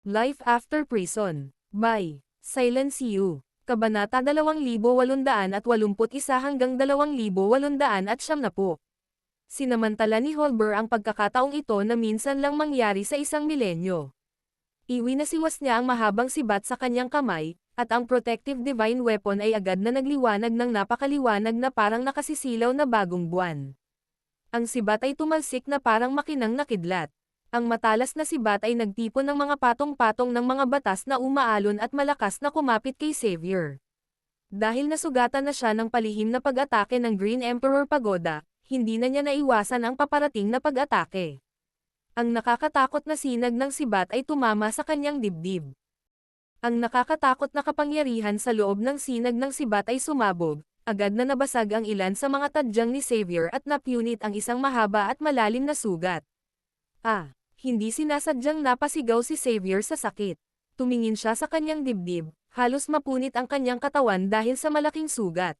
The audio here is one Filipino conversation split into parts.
Life After Prison, by Silence You. Kabanata 2881 hanggang 2870. Sinamantala ni Holber ang pagkakataong ito na minsan lang mangyari sa isang milenyo. Iwinasiwas niya ang mahabang sibat sa kanyang kamay, at ang protective divine weapon ay agad na nagliwanag ng napakaliwanag na parang nakasisilaw na bagong buwan. Ang sibat ay tumalsik na parang makinang nakidlat. Ang matalas na sibat ay nagtipon ng mga patong-patong ng mga batas na umaalon at malakas na kumapit kay Xavier. Dahil nasugatan na siya ng palihim na pag-atake ng Green Emperor Pagoda, hindi na niya naiwasan ang paparating na pag-atake. Ang nakakatakot na sinag ng sibat ay tumama sa kanyang dibdib. Ang nakakatakot na kapangyarihan sa loob ng sinag ng sibat ay sumabog, agad na nabasag ang ilan sa mga tadyang ni Xavier at napunit ang isang mahaba at malalim na sugat. Hindi sinasadyang napasigaw si Xavier sa sakit. Tumingin siya sa kanyang dibdib, halos mapunit ang kanyang katawan dahil sa malaking sugat.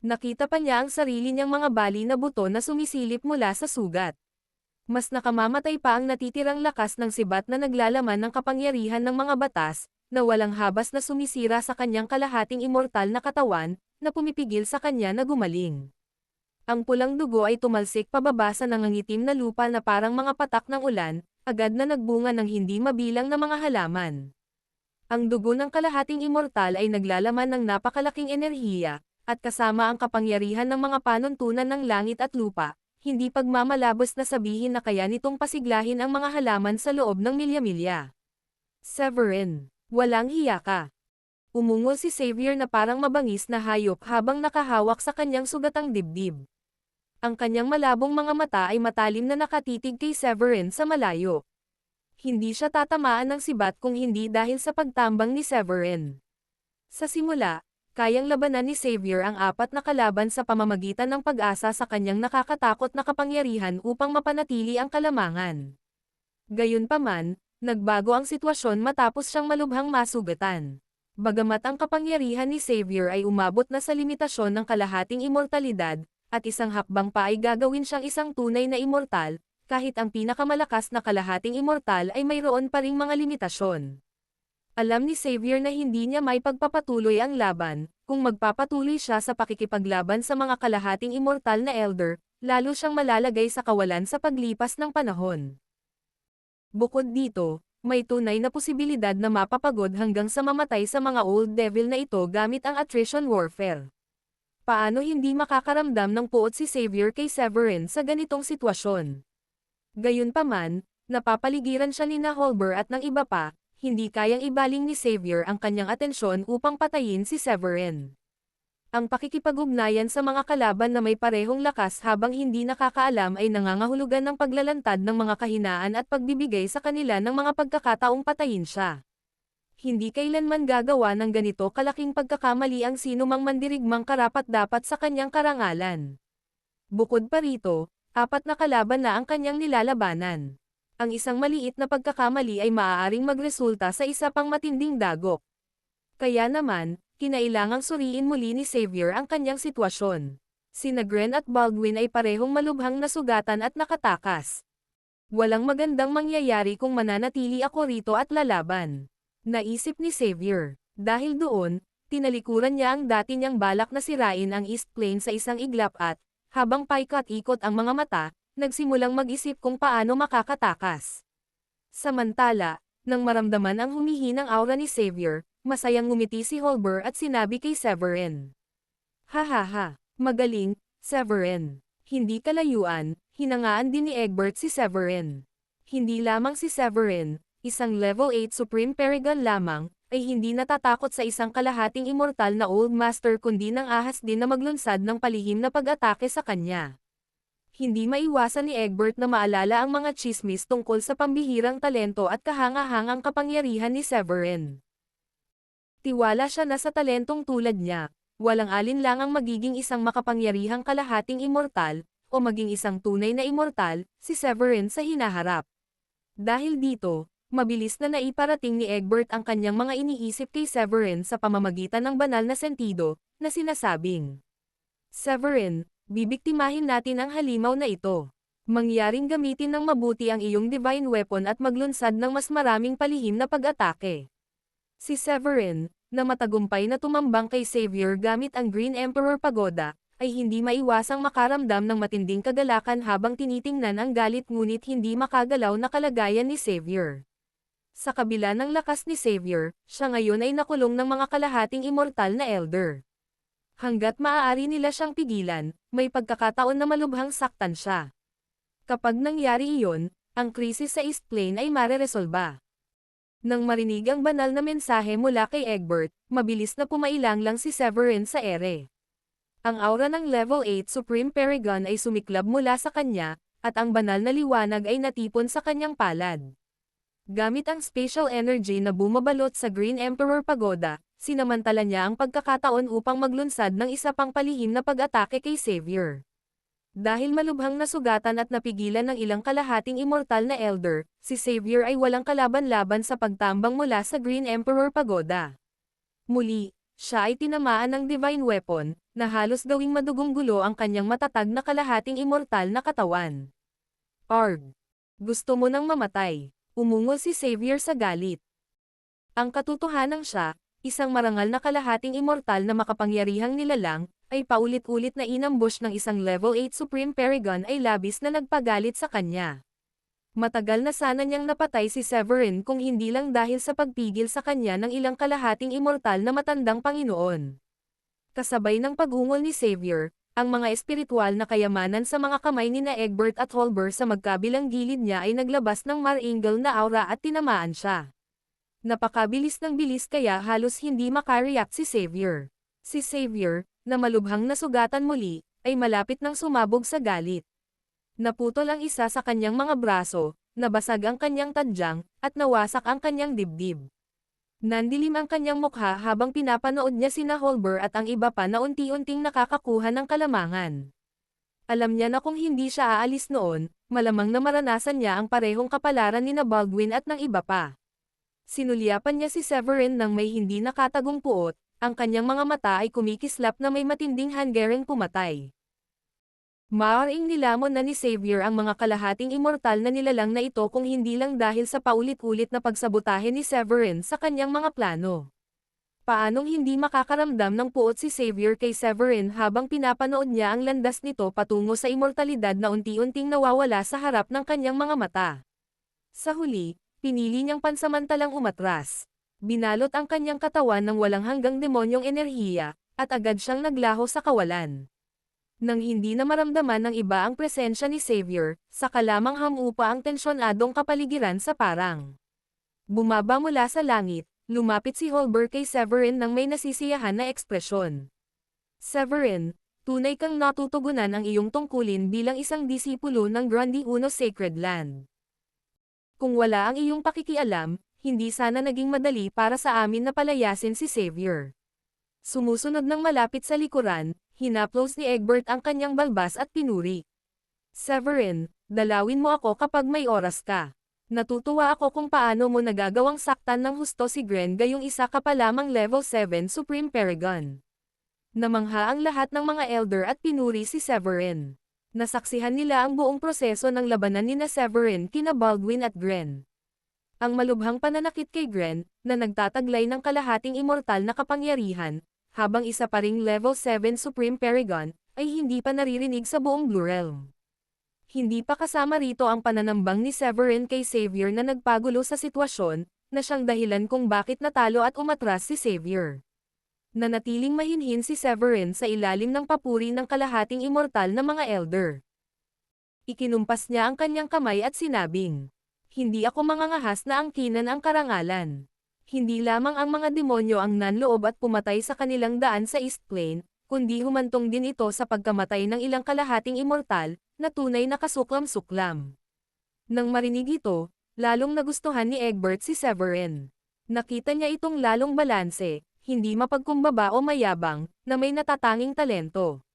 Nakita pa niya ang sarili niyang mga bali na buto na sumisilip mula sa sugat. Mas nakamamatay pa ang natitirang lakas ng sibat na naglalaman ng kapangyarihan ng mga batas, na walang habas na sumisira sa kanyang kalahating immortal na katawan, na pumipigil sa kanya na gumaling. Ang pulang dugo ay tumalsik pababa sa nangangitim na lupa na parang mga patak ng ulan, agad na nagbunga ng hindi mabilang na mga halaman. Ang dugo ng kalahating immortal ay naglalaman ng napakalaking enerhiya, at kasama ang kapangyarihan ng mga panuntunan ng langit at lupa, hindi pagmamalabos na sabihin na kaya nitong pasiglahin ang mga halaman sa loob ng milya-milya. Severin, walang hiya ka. Umungol si Xavier na parang mabangis na hayop habang nakahawak sa kanyang sugatang dibdib. Ang kanyang malabong mga mata ay matalim na nakatitig kay Severin sa malayo. Hindi siya tatamaan ng sibat kung hindi dahil sa pagtambang ni Severin. Sa simula, kayang labanan ni Xavier ang apat na kalaban sa pamamagitan ng pag-asa sa kanyang nakakatakot na kapangyarihan upang mapanatili ang kalamangan. Gayunpaman, nagbago ang sitwasyon matapos siyang malubhang masugatan. Bagamat ang kapangyarihan ni Xavier ay umabot na sa limitasyon ng kalahating immortalidad, at isang hakbang pa ay gagawin siyang isang tunay na immortal, kahit ang pinakamalakas na kalahating immortal ay mayroon pa ring mga limitasyon. Alam ni Xavier na hindi niya may pagpapatuloy ang laban, kung magpapatuloy siya sa pakikipaglaban sa mga kalahating immortal na elder, lalo siyang malalagay sa kawalan sa paglipas ng panahon. Bukod dito, may tunay na posibilidad na mapapagod hanggang sa mamatay sa mga old devil na ito gamit ang attrition warfare. Paano hindi makakaramdam ng puot si Xavier kay Severin sa ganitong sitwasyon? Gayunpaman, napapaligiran siya ni Holber at ng iba pa, hindi kayang ibaling ni Xavier ang kanyang atensyon upang patayin si Severin. Ang pakikipag-ugnayan sa mga kalaban na may parehong lakas habang hindi nakakaalam ay nangangahulugan ng paglalantad ng mga kahinaan at pagbibigay sa kanila ng mga pagkakataong patayin siya. Hindi kailanman gagawa ng ganito kalaking pagkakamali ang sinumang mandirigmang karapat-dapat sa kanyang karangalan. Bukod pa rito, apat na kalaban na ang kanyang nilalabanan. Ang isang maliit na pagkakamali ay maaaring magresulta sa isa pang matinding dagok. Kaya naman, kinailangang suriin muli ni Xavier ang kanyang sitwasyon. Sina Gren at Baldwin ay parehong malubhang nasugatan at nakatakas. Walang magandang mangyayari kung mananatili ako rito at lalaban. Naisip ni Xavier. Dahil doon, tinalikuran niya ang dati niyang balak na sirain ang East Plain sa isang iglap at, habang paikot-ikot ang mga mata, nagsimulang mag-isip kung paano makakatakas. Samantala, nang maramdaman ang humihinang aura ni Xavier, masayang ngumiti si Holber at sinabi kay Severin. Hahaha, magaling, Severin. Hindi kalayuan, hinangaan din ni Egbert si Severin. Hindi lamang si Severin, isang level 8 Supreme Paragon lamang, ay hindi natatakot sa isang kalahating immortal na Old Master kundi nang ahas din na maglunsad ng palihim na pag-atake sa kanya. Hindi maiwasan ni Egbert na maalala ang mga chismis tungkol sa pambihirang talento at kahanga-hangang kapangyarihan ni Severin. Tiwala siya na sa talentong tulad niya, walang alinlang ang magiging isang makapangyarihang kalahating immortal, o maging isang tunay na immortal, si Severin sa hinaharap. Dahil dito, mabilis na naiparating ni Egbert ang kanyang mga iniisip kay Severin sa pamamagitan ng banal na sentido, na sinasabing, Severin, bibiktimahin natin ang halimaw na ito. Mangyaring gamitin ng mabuti ang iyong divine weapon at maglunsad ng mas maraming palihim na pag-atake. Si Severin, na matagumpay na tumambang kay Xavier gamit ang Green Emperor Pagoda, ay hindi maiwasang makaramdam ng matinding kagalakan habang tinitingnan ang galit ngunit hindi makagalaw na kalagayan ni Xavier. Sa kabila ng lakas ni Xavier, siya ngayon ay nakulong ng mga kalahating immortal na elder. Hanggat maaari nila siyang pigilan, may pagkakataon na malubhang saktan siya. Kapag nangyari iyon, ang krisis sa East Plain ay mareresolba. Nang marinig ang banal na mensahe mula kay Egbert, mabilis na pumailang lang si Severin sa ere. Ang aura ng Level 8 Supreme Paragon ay sumiklab mula sa kanya, at ang banal na liwanag ay natipon sa kanyang palad. Gamit ang spatial energy na bumabalot sa Green Emperor Pagoda, sinamantala niya ang pagkakataon upang maglunsad ng isa pang palihim na pag-atake kay Xavier. Dahil malubhang nasugatan at napigilan ng ilang kalahating immortal na elder, si Xavier ay walang kalaban-laban sa pagtambang mula sa Green Emperor Pagoda. Muli, siya ay tinamaan ng divine weapon, na halos gawing madugong gulo ang kanyang matatag na kalahating immortal na katawan. Arg! Gusto mo nang mamatay? Umungol si Xavier sa galit. Ang katotohanan siya, isang marangal na kalahating immortal na makapangyarihang nilalang, ay paulit-ulit na inambush ng isang Level 8 Supreme Paragon ay labis na nagpagalit sa kanya. Matagal na sana niyang napatay si Severin kung hindi lang dahil sa pagpigil sa kanya ng ilang kalahating immortal na matandang Panginoon. Kasabay ng pagungol ni Xavier, ang mga espiritual na kayamanan sa mga kamay ni Egbert at Holber sa magkabilang gilid niya ay naglabas ng Mar-Angel na aura at tinamaan siya. Napakabilis ng bilis kaya halos hindi makareact si Xavier. Si Xavier, na malubhang nasugatan muli, ay malapit nang sumabog sa galit. Naputol ang isa sa kanyang mga braso, nabasag ang kanyang tadyang, at nawasak ang kanyang dibdib. Nandilim ang kanyang mukha habang pinapanood niya sina Holber at ang iba pa na unti-unting nakakakuha ng kalamangan. Alam niya na kung hindi siya aalis noon, malamang na maranasan niya ang parehong kapalaran ni Baldwin at ng iba pa. Sinulyapan niya si Severin nang may hindi nakatagong puot, ang kanyang mga mata ay kumikislap na may matinding hanggaring pumatay. Maaaring nilamon na ni Xavier ang mga kalahating immortal na nilalang na ito kung hindi lang dahil sa paulit-ulit na pagsabotahe ni Severin sa kanyang mga plano. Paanong hindi makakaramdam ng puot si Xavier kay Severin habang pinapanood niya ang landas nito patungo sa immortalidad na unti-unting nawawala sa harap ng kanyang mga mata. Sa huli, pinili niyang pansamantalang umatras. Binalot ang kanyang katawan ng walang hanggang demonyong enerhiya, at agad siyang naglaho sa kawalan. Nang hindi na maramdaman ng iba ang presensya ni Xavier, saka lamang hamupa ang tensyonadong kapaligiran sa parang. Bumaba mula sa langit, lumapit si Holber kay Severin nang may nasisiyahan na ekspresyon. Severin, tunay kang natutugunan ang iyong tungkulin bilang isang disipulo ng Grandi Uno Sacred Land. Kung wala ang iyong pakikialam, hindi sana naging madali para sa amin na palayasin si Xavier. Sumusunod ng malapit sa likuran, hinaplos ni Egbert ang kanyang balbas at pinuri. Severin, dalawin mo ako kapag may oras ka. Natutuwa ako kung paano mo nagagawang saktan ng husto si Gren gayong isa ka pa lamang Level 7 Supreme Paragon. Namangha ang lahat ng mga elder at pinuri si Severin. Nasaksihan nila ang buong proseso ng labanan ni Severin kina Baldwin at Gren. Ang malubhang pananakit kay Gren, na nagtataglay ng kalahating immortal na kapangyarihan, habang isa pa ring Level 7 Supreme Paragon, ay hindi pa naririnig sa buong Blue Realm. Hindi pa kasama rito ang pananambang ni Severin kay Xavier na nagpagulo sa sitwasyon, na siyang dahilan kung bakit natalo at umatras si Xavier. Nanatiling mahinhin si Severin sa ilalim ng papuri ng kalahating immortal na mga elder. Ikinumpas niya ang kanyang kamay at sinabing, "Hindi ako mangangahas na angkinan ang karangalan. Hindi lamang ang mga demonyo ang nanloob at pumatay sa kanilang daan sa East Plain, kundi humantong din ito sa pagkamatay ng ilang kalahating immortal, na tunay na kasuklam-suklam." Nang marinig ito, lalong nagustuhan ni Egbert si Severin. Nakita niya itong lalong balanse, hindi mapagkumbaba o mayabang, na may natatanging talento.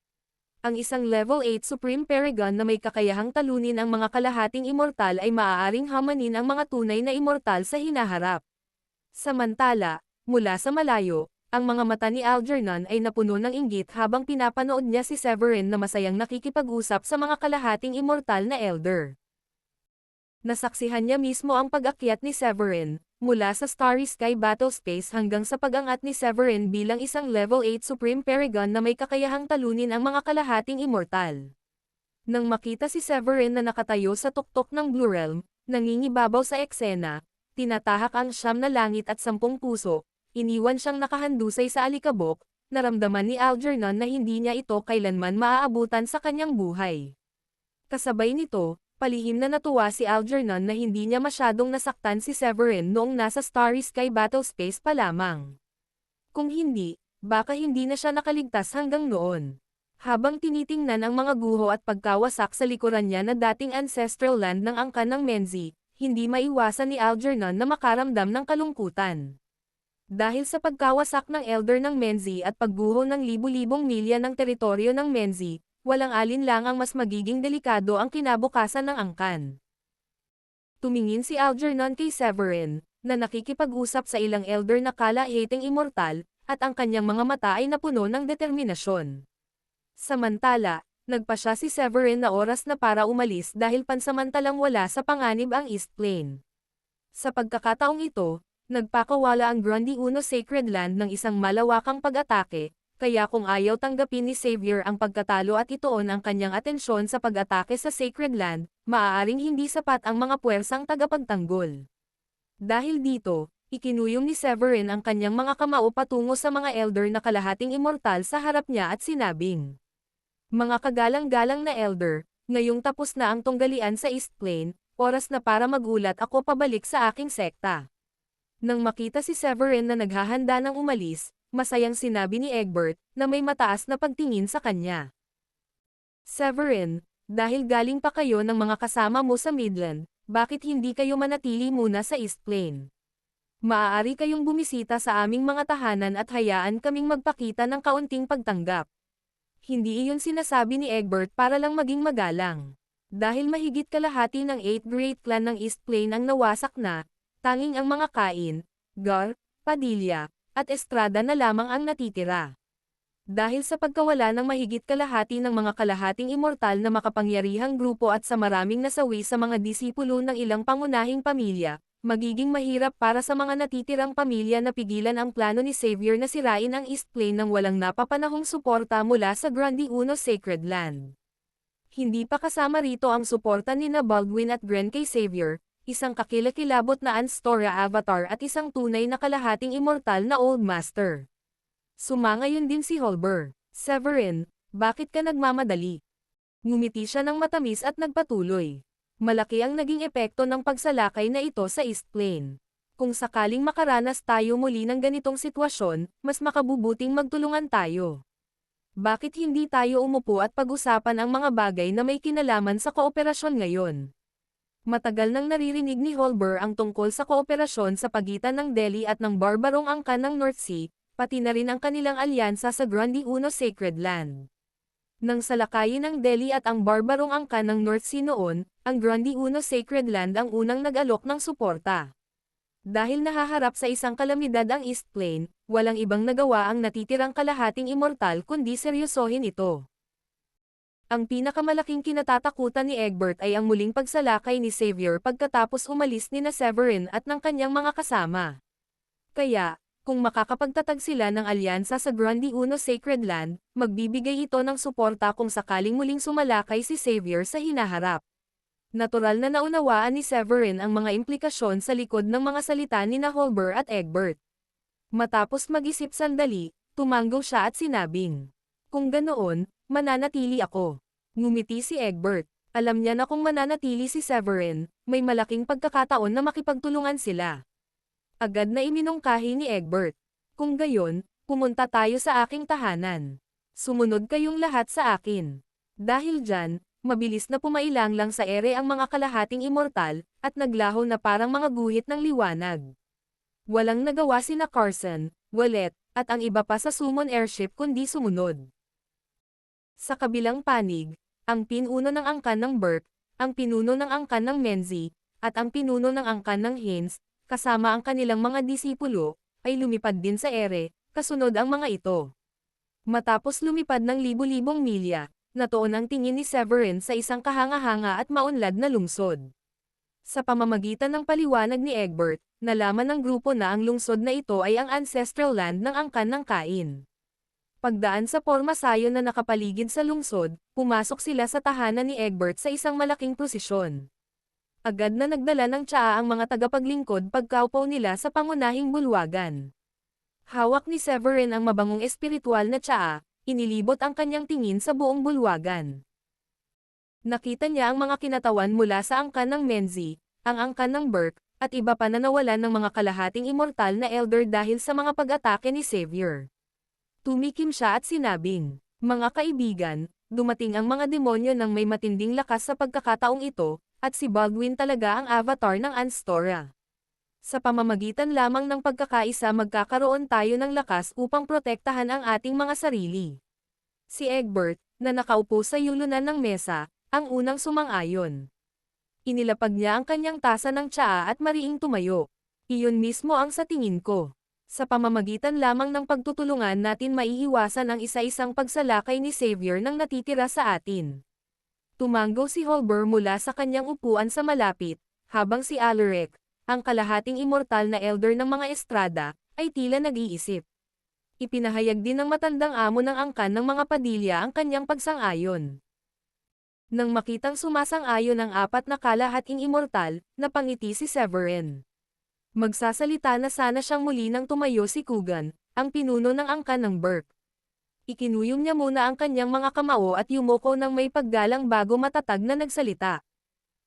Ang isang Level 8 Supreme Paragon na may kakayahang talunin ang mga kalahating immortal ay maaaring hamanin ang mga tunay na immortal sa hinaharap. Samantala, mula sa malayo, Ang mga mata ni Algernon ay napuno ng inggit habang pinapanood niya si Severin na masayang nakikipag-usap sa mga kalahating immortal na elder. Nasaksihan niya mismo ang pag-akyat ni Severin, mula sa Starry Sky Battlespace hanggang sa pag-angat ni Severin bilang isang level 8 Supreme Paragon na may kakayahang talunin ang mga kalahating immortal. Nang makita si Severin na nakatayo sa tuktok ng Blue Realm, nangingibabaw sa eksena, tinatahak ang 9 na langit at 10 puso, iniwan siyang nakahandusay sa alikabok, naramdaman ni Algernon na hindi niya ito kailanman maaabutan sa kanyang buhay. Kasabay nito, palihim na natuwa si Algernon na hindi niya masyadong nasaktan si Severin noong nasa Starry Sky Battlespace pa lamang. Kung hindi, baka hindi na siya nakaligtas hanggang noon. Habang tinitingnan ang mga guho at pagkawasak sa likuran niya na dating ancestral land ng angkan ng Menzi, hindi maiwasan ni Algernon na makaramdam ng kalungkutan. Dahil sa pagkawasak ng elder ng Menzi at pagguho ng libu-libong milya ng teritoryo ng Menzi, walang alinlang ang mas magiging delikado ang kinabukasan ng angkan. Tumingin si Algernon kay Severin, na nakikipag-usap sa ilang elder na kala-hating immortal, at ang kanyang mga mata ay napuno ng determinasyon. Samantala, nagpa siya si Severin na oras na para umalis dahil pansamantalang wala sa panganib ang East Plain. Sa pagkakataong ito, nagpakawala ang Grundy Uno Sacred Land ng isang malawakang pag-atake, kaya kung ayaw tanggapin ni Xavier ang pagkatalo at ituon ang kanyang atensyon sa pag-atake sa Sacred Land, maaaring hindi sapat ang mga puwersang tagapagtanggol. Dahil dito, ikinuyom ni Severin ang kanyang mga kamao patungo sa mga elder na kalahating immortal sa harap niya at sinabing, "Mga kagalang-galang na elder, ngayong tapos na ang tunggalian sa East Plain, oras na para magulat ako pabalik sa aking sekta." Nang makita si Severin na naghahanda ng umalis, masayang sinabi ni Egbert, na may mataas na pagtingin sa kanya. "Severin, dahil galing pa kayo ng mga kasama mo sa Midland, bakit hindi kayo manatili muna sa East Plain? Maaari kayong bumisita sa aming mga tahanan at hayaan kaming magpakita ng kaunting pagtanggap." Hindi iyon sinasabi ni Egbert para lang maging magalang. Dahil mahigit kalahati ng 8th Great Clan ng East Plain ang nawasak na, tanging ang mga Cain, Gar, Padilla, at Estrada na lamang ang natitira. Dahil sa pagkawala ng mahigit kalahati ng mga kalahating immortal na makapangyarihang grupo at sa maraming nasawi sa mga disipulo ng ilang pangunahing pamilya, magiging mahirap para sa mga natitirang pamilya na pigilan ang plano ni Xavier na sirain ang East Plain nang walang napapanahong suporta mula sa Grundy Uno Sacred Land. Hindi pa kasama rito ang suporta ni na Baldwin at Gren kay Xavier, isang kakilakilabot na Anstoria Avatar at isang tunay na kalahating immortal na Old Master. Sumangayon din si Holber. "Severin, bakit ka nagmamadali?" Ngumiti siya ng matamis at nagpatuloy. "Malaki ang naging epekto ng pagsalakay na ito sa East Plain. Kung sakaling makaranas tayo muli ng ganitong sitwasyon, mas makabubuting magtulungan tayo. Bakit hindi tayo umupo at pag-usapan ang mga bagay na may kinalaman sa kooperasyon ngayon?" Matagal nang naririnig ni Holber ang tungkol sa kooperasyon sa pagitan ng Delhi at ng barbarong angkan ng North Sea, pati na rin ang kanilang alyansa sa Grundy Uno Sacred Land. Nang salakayin ng Delhi at ang barbarong angkan ng North Sea noon, ang Grundy Uno Sacred Land ang unang nag-alok ng suporta. Dahil nahaharap sa isang kalamidad ang East Plain, walang ibang nagawa ang natitirang kalahating immortal kundi seryosohin ito. Ang pinakamalaking kinatatakutan ni Egbert ay ang muling pagsalakay ni Xavier pagkatapos umalis ni na Severin at ng kanyang mga kasama. Kaya, kung makakapagtatag sila ng alyansa sa Grundy Uno Sacred Land, magbibigay ito ng suporta kung sakaling muling sumalakay si Xavier sa hinaharap. Natural na naunawaan ni Severin ang mga implikasyon sa likod ng mga salita ni na Holber at Egbert. Matapos mag-isip sandali, tumango siya at sinabing, "Kung ganoon, mananatili ako." Ngumiti si Egbert. Alam niya na kung mananatili si Severin, may malaking pagkakataon na makipagtulungan sila. Agad na iminungkahi ni Egbert, "Kung gayon, pumunta tayo sa aking tahanan. Sumunod kayong lahat sa akin." Dahil dyan, mabilis na pumailang lang sa ere ang mga kalahating immortal, at naglaho na parang mga guhit ng liwanag. Walang nagawa sina Carson, Wallet, at ang iba pa sa summon airship kundi sumunod. Sa kabilang panig, ang pinuno ng angkan ng Burke, ang pinuno ng angkan ng Menzi, at ang pinuno ng angkan ng Haynes, kasama ang kanilang mga disipulo, ay lumipad din sa ere, kasunod ang mga ito. Matapos lumipad ng libu-libong milya, natuon ang tingin ni Severin sa isang kahanga-hanga at maunlad na lungsod. Sa pamamagitan ng paliwanag ni Egbert, nalaman ng grupo na ang lungsod na ito ay ang ancestral land ng angkan ng Kain. Pagdaan sa pormasayon na nakapaligid sa lungsod, pumasok sila sa tahanan ni Egbert sa isang malaking prosesyon. Agad na nagdala ng tsaa ang mga tagapaglingkod pagkaupo nila sa pangunahing bulwagan. Hawak ni Severin ang mabangong espiritual na tsaa, inilibot ang kanyang tingin sa buong bulwagan. Nakita niya ang mga kinatawan mula sa angkan ng Menzi, ang angkan ng Burke, at iba pa na nawalan ng mga kalahating immortal na elder dahil sa mga pag-atake ni Xavier. Tumikim siya at sinabing, "Mga kaibigan, dumating ang mga demonyo ng may matinding lakas sa pagkakataong ito, at si Baldwin talaga ang avatar ng Anstora. Sa pamamagitan lamang ng pagkakaisa magkakaroon tayo ng lakas upang protektahan ang ating mga sarili." Si Egbert, na nakaupo sa yulunan ng mesa, ang unang sumang-ayon. Inilapag niya ang kanyang tasa ng tsaa at mariing tumayo. Iyon mismo ang sa tingin ko. Sa pamamagitan lamang ng pagtutulungan natin maiiwasan ang isa-isang pagsalakay ni Xavier nang natitira sa atin. Tumango si Holber mula sa kanyang upuan sa malapit, habang si Alaric, ang kalahating immortal na elder ng mga estrada, ay tila nag-iisip. Ipinahayag din ng matandang amo ng angkan ng mga padilya ang kanyang pagsang-ayon. Nang makitang sumasang-ayon ang apat na kalahating immortal, napangiti si Severin. Magsasalita na sana siyang muli nang tumayo si Coogan, ang pinuno ng angkan ng Burke. Ikinuyom niya muna ang kanyang mga kamao at yumuko ng may paggalang bago matatag na nagsalita.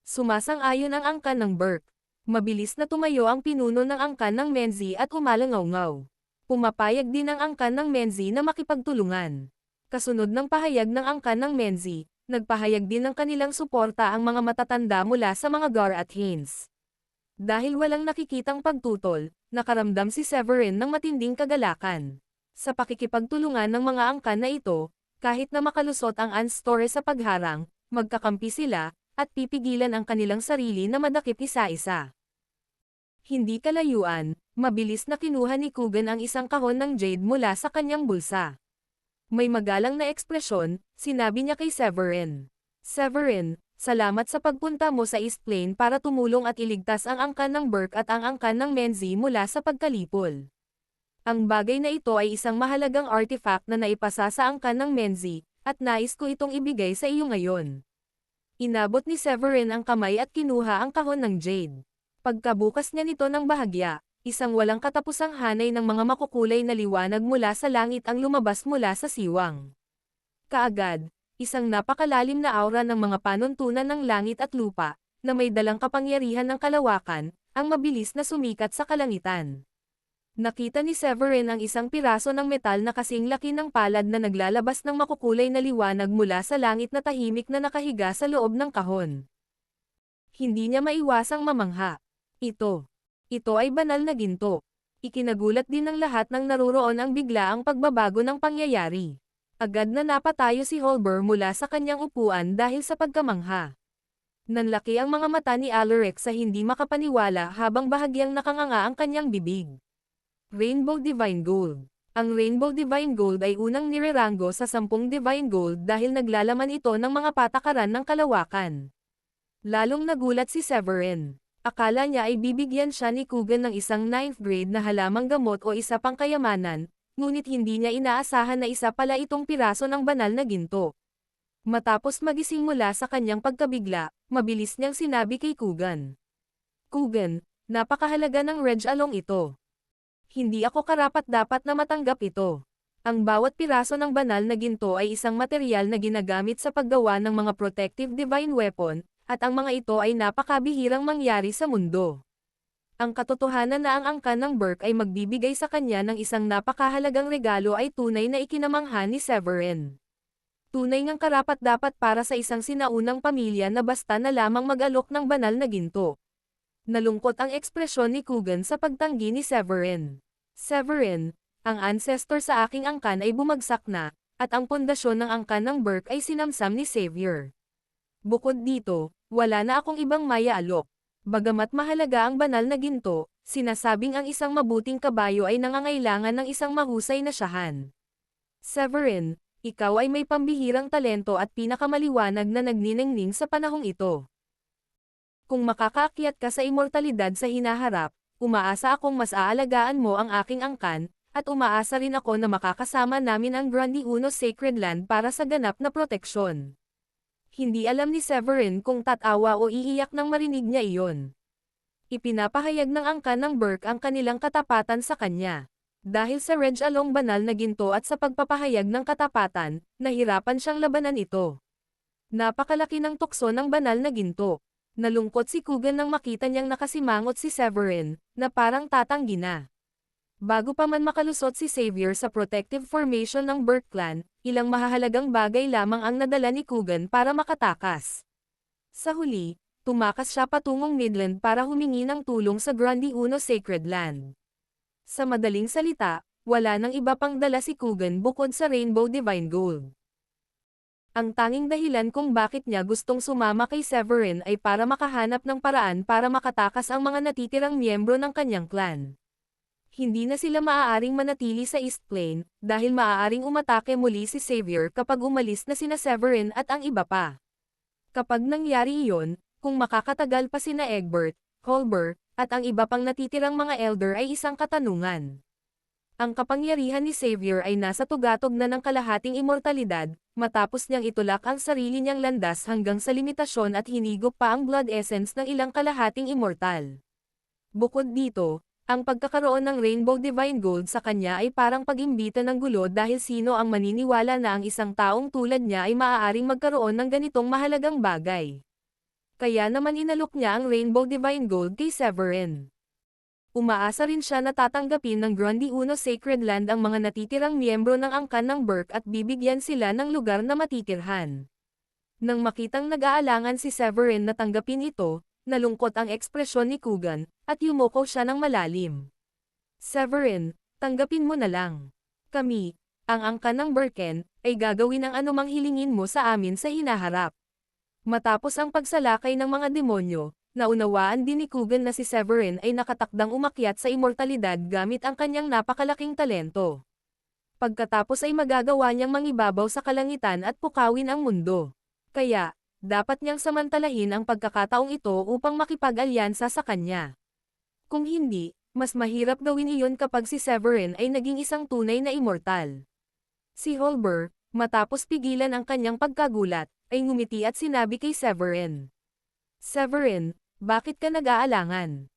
Sumasang-ayon ang angkan ng Burke. Mabilis na tumayo ang pinuno ng angkan ng Menzi at umalangaw-ngaw. Pumapayag din ang angkan ng Menzi na makipagtulungan. Kasunod ng pahayag ng angkan ng Menzi, nagpahayag din ng kanilang suporta ang mga matatanda mula sa mga Gar at Haynes. Dahil walang nakikitang pagtutol, nakaramdam si Severin ng matinding kagalakan. Sa pakikipagtulungan ng mga angkan na ito, kahit na makalusot ang Anstore sa pagharang, magkakampi sila, at pipigilan ang kanilang sarili na madakip isa-isa. Hindi kalayuan, mabilis na kinuha ni Coogan ang isang kahon ng jade mula sa kanyang bulsa. May magalang na ekspresyon, sinabi niya kay Severin. "Severin, salamat sa pagpunta mo sa East Plain para tumulong at iligtas ang angkan ng Burke at ang angkan ng Menzi mula sa pagkalipol. Ang bagay na ito ay isang mahalagang artifact na naipasa sa angkan ng Menzi, at nais ko itong ibigay sa iyo ngayon." Inabot ni Severin ang kamay at kinuha ang kahon ng jade. Pagkabukas niya nito ng bahagya, isang walang katapusang hanay ng mga makukulay na liwanag mula sa langit ang lumabas mula sa siwang. Kaagad, isang napakalalim na aura ng mga panuntunan ng langit at lupa, na may dalang kapangyarihan ng kalawakan, ang mabilis na sumikat sa kalangitan. Nakita ni Severin ang isang piraso ng metal na kasing laki ng palad na naglalabas ng makukulay na liwanag mula sa langit na tahimik na nakahiga sa loob ng kahon. Hindi niya maiwasang mamangha. Ito ay banal na ginto. Ikinagulat din ng lahat ng naruroon ang biglaang pagbabago ng pangyayari. Agad na napatayo si Holber mula sa kanyang upuan dahil sa pagkamangha. Nanlaki ang mga mata ni Alaric sa hindi makapaniwala habang bahagyang nakanganga ang kanyang bibig. Rainbow Divine Gold. Ang Rainbow Divine Gold ay unang nireranggo sa 10 Divine Gold dahil naglalaman ito ng mga patakaran ng kalawakan. Lalong nagulat si Severin. Akala niya ay bibigyan siya ni Coogan ng isang 9th grade na halamang gamot o isa pang kayamanan, ngunit hindi niya inaasahan na isa pala itong piraso ng banal na ginto. Matapos magising mula sa kanyang pagkabigla, mabilis niyang sinabi kay Coogan. "Coogan, napakahalaga ng Reg Along ito. Hindi ako karapat-dapat na matanggap ito. Ang bawat piraso ng banal na ginto ay isang materyal na ginagamit sa paggawa ng mga protective divine weapon, at ang mga ito ay napakabihirang mangyari sa mundo. Ang katotohanan na ang angkan ng Burke ay magbibigay sa kanya ng isang napakahalagang regalo ay tunay na ikinamangha ni Severin. Tunay ngang karapat-dapat para sa isang sinaunang pamilya na basta na lamang mag-alok ng banal na ginto." Nalungkot ang ekspresyon ni Coogan sa pagtanggi ni Severin. "Severin, ang ancestor sa aking angkan ay bumagsak na, at ang pundasyon ng angkan ng Burke ay sinamsam ni Xavier. Bukod dito, wala na akong ibang maya-alok. Bagamat mahalaga ang banal na ginto, sinasabing ang isang mabuting kabayo ay nangangailangan ng isang mahusay na siyahan. Severin, ikaw ay may pambihirang talento at pinakamaliwanag na nagniningning sa panahong ito. Kung makakaakyat ka sa immortalidad sa hinaharap, umaasa akong mas aalagaan mo ang aking angkan, at umaasa rin ako na makakasama namin ang Grandi Uno Sacred Land para sa ganap na proteksyon. Hindi alam ni Severin kung tatawa o iiyak nang marinig niya iyon. Ipinapahayag ng angkan ng Burke ang kanilang katapatan sa kanya. Dahil sa Reg Along banal na ginto at sa pagpapahayag ng katapatan, nahirapan siyang labanan ito. Napakalaki ng tukso ng banal na ginto. Nalungkot si Coogan nang makita niyang nakasimangot si Severin, na parang tatanggi na. Bago pa man makalusot si Xavier sa protective formation ng Burke clan, ilang mahahalagang bagay lamang ang nadala ni Coogan para makatakas. Sa huli, tumakas siya patungong Midland para humingi ng tulong sa Grandi Uno Sacred Land. Sa madaling salita, wala nang iba pang dala si Coogan bukod sa Rainbow Divine Gold. Ang tanging dahilan kung bakit niya gustong sumama kay Severin ay para makahanap ng paraan para makatakas ang mga natitirang miyembro ng kanyang clan. Hindi na sila maaaring manatili sa East Plain, dahil maaaring umatake muli si Xavier kapag umalis na sina Severin at ang iba pa. Kapag nangyari iyon, kung makakatagal pa sina Egbert, Holber, at ang iba pang natitirang mga elder ay isang katanungan. Ang kapangyarihan ni Xavier ay nasa tugatog na ng kalahating immortalidad, matapos niyang itulak ang sarili niyang landas hanggang sa limitasyon at hinigop pa ang blood essence ng ilang kalahating immortal. Bukod dito, ang pagkakaroon ng Rainbow Divine Gold sa kanya ay parang pag-imbita ng gulo dahil sino ang maniniwala na ang isang taong tulad niya ay maaaring magkaroon ng ganitong mahalagang bagay. Kaya naman inalok niya ang Rainbow Divine Gold kay Severin. Umaasa rin siya na tatanggapin ng Grandi Uno Sacred Land ang mga natitirang miyembro ng angkan ng Burke at bibigyan sila ng lugar na matitirhan. Nang makitang nag-aalangan si Severin na tanggapin ito, nalungkot ang ekspresyon ni Coogan, at yumuko siya ng malalim. Severin, tanggapin mo na lang. Kami, ang angkan ng Burken, ay gagawin ang anumang hilingin mo sa amin sa hinaharap. Matapos ang pagsalakay ng mga demonyo, naunawaan din ni Coogan na si Severin ay nakatakdang umakyat sa immortalidad gamit ang kanyang napakalaking talento. Pagkatapos ay magagawa niyang mangibabaw sa kalangitan at pukawin ang mundo. Kaya, dapat niyang samantalahin ang pagkakataong ito upang makipag-alyansa sa kanya. Kung hindi, mas mahirap gawin iyon kapag si Severin ay naging isang tunay na immortal. Si Holber, matapos pigilan ang kanyang pagkagulat, ay ngumiti at sinabi kay Severin. Severin, bakit ka nag-aalangan?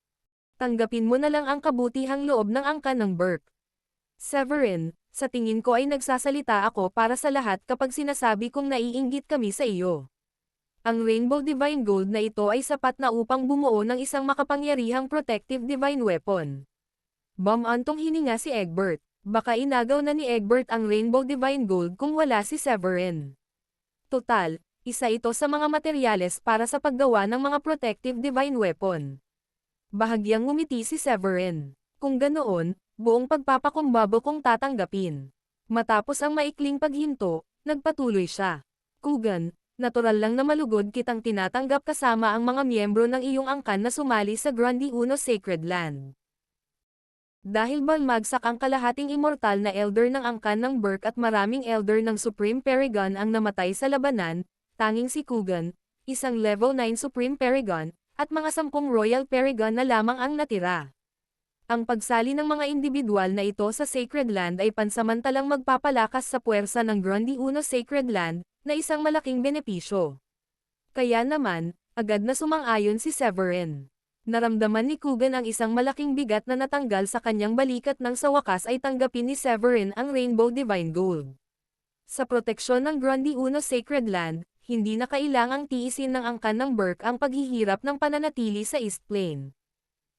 Tanggapin mo na lang ang kabutihang loob ng angkan ng Burke. Severin, sa tingin ko ay nagsasalita ako para sa lahat kapag sinasabi kong naiinggit kami sa iyo. Ang Rainbow Divine Gold na ito ay sapat na upang bumuo ng isang makapangyarihang protective divine weapon. Bumantong hininga si Egbert. Baka inagaw na ni Egbert ang Rainbow Divine Gold kung wala si Severin. Total, isa ito sa mga materyales para sa paggawa ng mga protective divine weapon. Bahagyang ngumiti si Severin. Kung ganoon, buong pagpapakumbaba kong tatanggapin. Matapos ang maikling paghinto, nagpatuloy siya. Coogan, natural lang na malugod kitang tinatanggap kasama ang mga miyembro ng iyong angkan na sumali sa Grandi Uno Sacred Land. Dahil balmagsak ang kalahating immortal na elder ng angkan ng Burke at maraming elder ng Supreme Paragon ang namatay sa labanan, tanging si Coogan, isang level 9 Supreme Paragon, at mga 10 Royal Paragon na lamang ang natira. Ang pagsali ng mga individual na ito sa Sacred Land ay pansamantalang magpapalakas sa puwersa ng Grandi Uno Sacred Land, na isang malaking benepisyo. Kaya naman, agad na sumang-ayon si Severin. Naramdaman ni Coogan ang isang malaking bigat na natanggal sa kanyang balikat nang sa wakas ay tanggapin ni Severin ang Rainbow Divine Gold. Sa proteksyon ng Grandi Uno Sacred Land, hindi na kailangang tiisin ng angkan ng Burke ang paghihirap ng pananatili sa East Plain.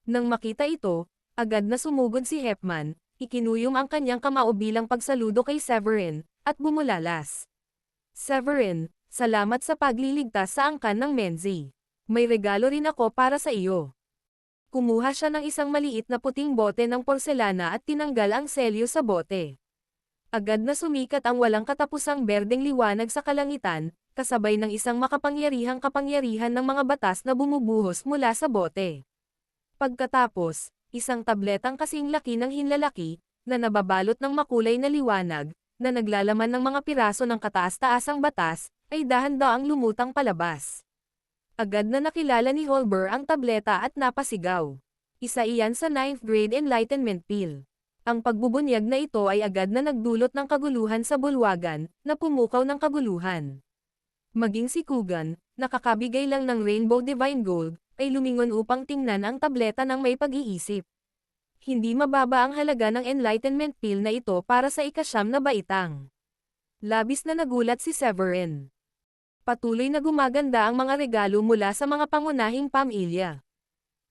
Nang makita ito, agad na sumugod si Hepman, ikinuyom ang kanyang kamao bilang pagsaludo kay Severin, at bumulalas. Severin, salamat sa pagliligtas sa angkan ng Menzi. May regalo rin ako para sa iyo. Kumuha siya ng isang maliit na puting bote ng porselana at tinanggal ang selyo sa bote. Agad na sumikat ang walang katapusang berdeng liwanag sa kalangitan, kasabay ng isang makapangyarihang kapangyarihan ng mga batas na bumubuhos mula sa bote. Pagkatapos, isang tabletang kasing laki ng hinlalaki, na nababalot ng makulay na liwanag, na naglalaman ng mga piraso ng kataas-taasang batas, ay dahan-daang lumutang palabas. Agad na nakilala ni Holber ang tableta at napasigaw. Isa iyan sa 9th grade Enlightenment Pill. Ang pagbubunyag na ito ay agad na nagdulot ng kaguluhan sa bulwagan, na pumukaw ng kaguluhan. Maging si Kugan, nakakabigay lang ng Rainbow Divine Gold, ay lumingon upang tingnan ang tableta ng may pag-iisip. Hindi mababa ang halaga ng Enlightenment Pill na ito para sa ika-9 na baitang. Labis na nagulat si Severin. Patuloy na gumaganda ang mga regalo mula sa mga pangunahing pamilya.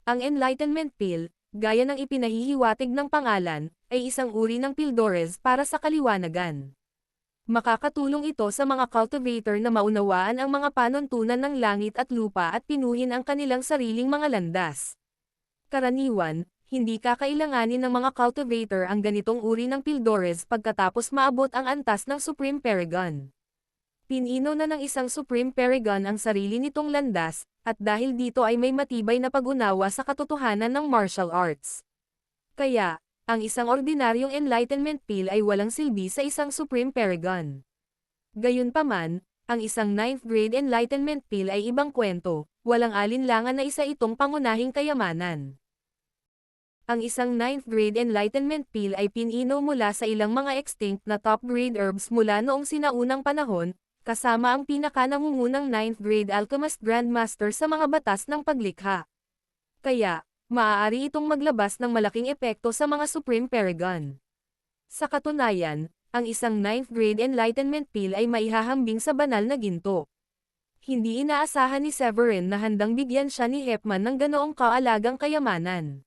Ang Enlightenment Pill, gaya ng ipinahihiwatig ng pangalan, ay isang uri ng Pildores para sa kaliwanagan. Makakatulong ito sa mga cultivator na maunawaan ang mga panuntunan ng langit at lupa at pinuhin ang kanilang sariling mga landas. Karaniwan, hindi kakailanganin ng mga cultivator ang ganitong uri ng Pildores pagkatapos maabot ang antas ng Supreme Paragon. Pinino na ng isang Supreme Paragon ang sarili nitong landas, at dahil dito ay may matibay na pag-unawa sa katotohanan ng martial arts. Kaya, ang isang ordinaryong Enlightenment Pill ay walang silbi sa isang Supreme Paragon. Gayunpaman, ang isang 9th grade Enlightenment Pill ay ibang kwento, walang alinlangan na isa itong pangunahing kayamanan. Ang isang 9th grade Enlightenment Pill ay pinino mula sa ilang mga extinct na top-grade herbs mula noong sinaunang panahon, kasama ang pinaka-nangungunang 9th grade Alchemist Grandmaster sa mga batas ng paglikha. Kaya, maaari itong maglabas ng malaking epekto sa mga Supreme Paragon. Sa katunayan, ang isang 9th grade Enlightenment Pill ay maihahambing sa banal na ginto. Hindi inaasahan ni Severin na handang bigyan siya ni Hepman ng ganoong kaalagang kayamanan.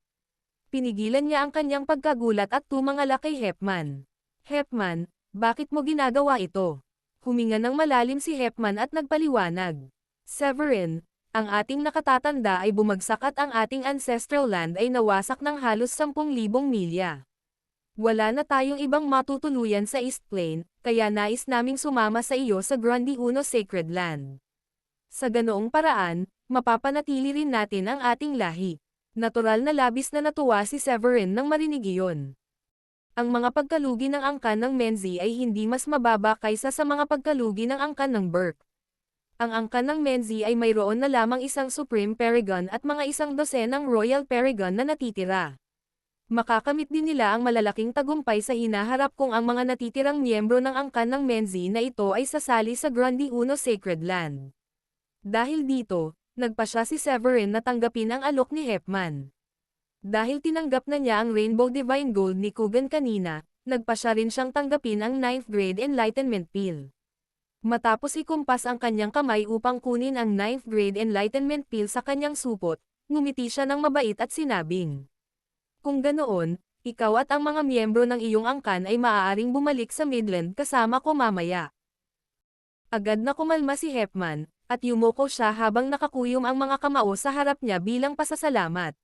Pinigilan niya ang kanyang pagkagulat at tumangala kay Hepman. Hepman, bakit mo ginagawa ito? Huminga ng malalim si Hepman at nagpaliwanag. Severin, ang ating nakatatanda ay bumagsak at ang ating ancestral land ay nawasak ng halos 10,000 milya. Wala na tayong ibang matutuluyan sa East Plain, kaya nais naming sumama sa iyo sa Grundy Uno Sacred Land. Sa ganoong paraan, mapapanatili rin natin ang ating lahi. Natural na labis na natuwa si Severin nang marinig iyon. Ang mga pagkalugi ng angkan ng Menzi ay hindi mas mababa kaysa sa mga pagkalugi ng angkan ng Burke. Ang angkan ng Menzi ay mayroon na lamang isang Supreme Paragon at mga 12 Royal Paragon na natitira. Makakamit din nila ang malalaking tagumpay sa hinaharap kung ang mga natitirang miyembro ng angkan ng Menzi na ito ay sasali sa Grundy Uno Sacred Land. Dahil dito, nagpasya si Severin na tanggapin ang alok ni Hepman. Dahil tinanggap na niya ang Rainbow Divine Gold ni Kugan kanina, nagpasya rin siyang tanggapin ang 9th grade Enlightenment Pill. Matapos ikumpas ang kanyang kamay upang kunin ang 9th grade Enlightenment Pill sa kanyang supot, ngumiti siya ng mabait at sinabing, "Kung ganoon, ikaw at ang mga miyembro ng iyong angkan ay maaaring bumalik sa Midland kasama ko mamaya." Agad na kumalma si Hepman, at yumuko siya habang nakakuyom ang mga kamao sa harap niya bilang pasasalamat.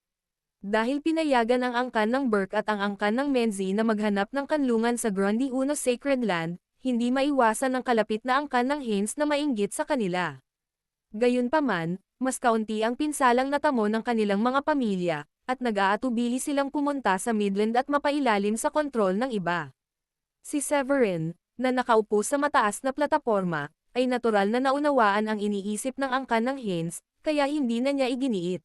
Dahil pinayagan ang angkan ng Burke at ang angkan ng Menzi na maghanap ng kanlungan sa Grundy Uno Sacred Land, hindi maiwasan ang kalapit na angkan ng Haynes na mainggit sa kanila. Gayunpaman, mas kaunti ang pinsalang natamo ng kanilang mga pamilya, at nag-aatubili silang pumunta sa Midland at mapailalim sa kontrol ng iba. Si Severin, na nakaupo sa mataas na plataporma, ay natural na naunawaan ang iniisip ng angkan ng Haynes, kaya hindi na niya iginiit.